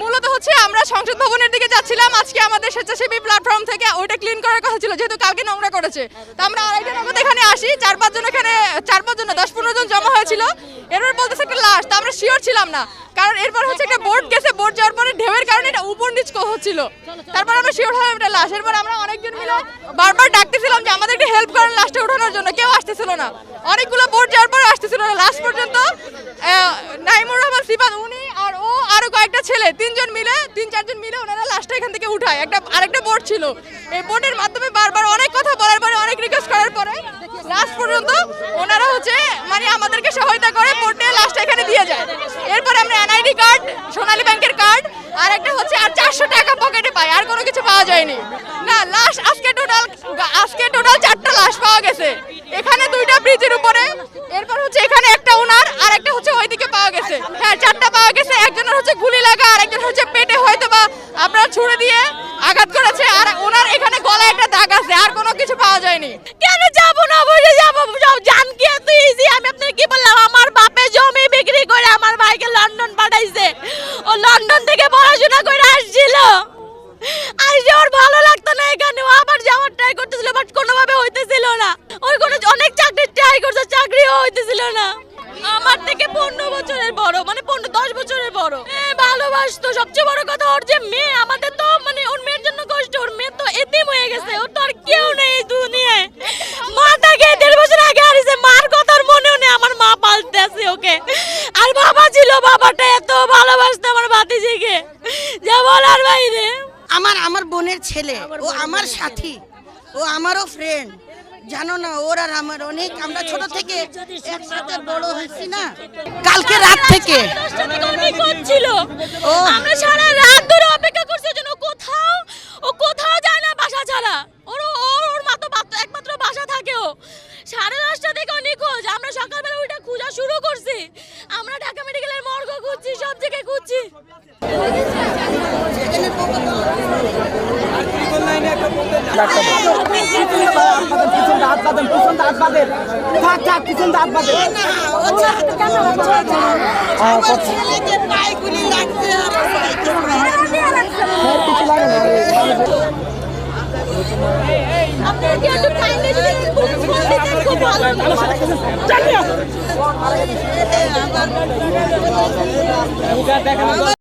মূলত হচ্ছে আমরা সংসদ ভবনের দিকে যাচ্ছিলাম। আজকে আমাদের স্বেচ্ছাসেবী প্ল্যাটফর্ম থেকে ওইটা ক্লিন করার কথা ছিল, যেহেতু কালকে নোংরা করেছে। তো আমরা আড়াইটা নগদ এখানে আসি, 4-5 জন এখানে 4-5 জন 10-15 জন জমা হয়েছিল। এরপর বলতেছে একটা লাশ, তো আমরা শিওর ছিলাম না, কারণ এরপর হচ্ছে একটা বোট গেছে, বোট যাওয়ার পরে ঢেউয়ের কারণে এটা উপর নিচ হচ্ছিল। তারপর আমরা শিওর হলাম এটা লাশ। এরপর আমরা অনেকজন মিলে বারবার ডাকতেছিলাম যে আমাদের একটু হেল্প করেন লাশটা ওঠানোর জন্য, কেউ আসতেছিল না। অনেকগুলো বোট যাওয়ার পর আসতেছিল না। লাস্ট পর্যন্ত নাইমুর রহমান সিফাত উনি আর ও আরো কয়েকটা ছেলে 3-4জন মিলে ওনারা লাশটা এখান থেকে উঠায়। আরেকটা বোট ছিল, এই বোটের মাধ্যমে বারবার অনেক কথা বলার পরে, অনেক রিকোয়েস্ট করার পরে লাস্ট পর্যন্ত ওনারা হচ্ছে মানে আমাদেরকে সহায়তা করে বোটে লাশটা এখানে দিয়ে যায়। এরপর আমরা এনআইডি কার্ড, সোনালী ব্যাংকের কার্ড আর একটা হচ্ছে আর 400 টাকা পকেটে পাই, আর কোনো কিছু পাওয়া যায়নি। না, লাশ আজকে টোটাল 4টা লাশ পাওয়া গেছে, এখানে 2টা ব্রিজের উপরে, এরপর হচ্ছে এখানে একটা ওনার আর একটা হচ্ছে ওইদিকে পাওয়া গেছে। হ্যাঁ, 4টা পাওয়া গেছে। একজনের হচ্ছে গুলি লাগা, আর একজন হচ্ছে পেটে হয়তো বা আপনার ছুরি দিয়ে আঘাত করেছে, আর ওনার এখানে গলায় একটা দাগ আছে, আর কোনো কিছু পাওয়া যায়নি। কেন যাবো না, বসে যাবো, জান কি এত ইজি? আমি আপনাকে কি বললাম, আমার বাপে জমি বিক্রি করে আমার ভাইকে লন্ডন পাঠাইছে। ও লন্ডন থেকে পড়াশোনা করে আসছিল, আইসে ওর ভালো লাগতো না এখানে, ও আবার যাওয়ার ট্রাই করতেছিল, বাট কোনোভাবে হইতেছিল না। ওর কোনো অনেক চাকরি ট্রাই করছে, চাকরিও হইতেছিল না। আমার থেকে 15 বছরের বড়, মানে 10 বছরের বড়। ভালোবাসতো। সবচেয়ে বড় কথা, ওর যে মেয়ে, আমাদের তো মানে ওর মেয়ের জন্য কষ্ট। ওর মেয়ে তো এতিম হয়ে গেছে, ওর তো আর কেউ নেই এই দুনিয়ায়। মা তাকে 1.5 বছর আগে হারিয়েছে, মার কথার মনেও নেই, আমার মা পালতে আছে ওকে। আর বাবা ছিল, বাবাটা এত ভালোবাসতো আমার ভাতিজিকে, যা বলার বাইরে। আমার বোনের ছেলে, ও আমার সাথী, ও আমারও ফ্রেন্ড, জানো না। ওর আর আমার অনেক, আমরা ছোট থেকে একসাথে বড় হয়েছি না। কালকে রাত থেকে ছিল, আমরা সারা রাত ধরে অপেক্ষা করছি যেন ও কোথাও যায় না বাসা ছাড়া। ওর মা তো একমাত্র বাসা থাকে। ও 10:30টা থেকে নিখোঁজ। আমরা সকালবেলা ওইটা খোঁজা শুরু করছি। আমরা ঢাকা মেডিকেলের মর্গ খুঁজছি, সব জায়গায় খুঁজছি। আপনারা কি একটু কাইন্ডলি যদি পুলিশ ফোন দিতেন খুব ভালো হতো।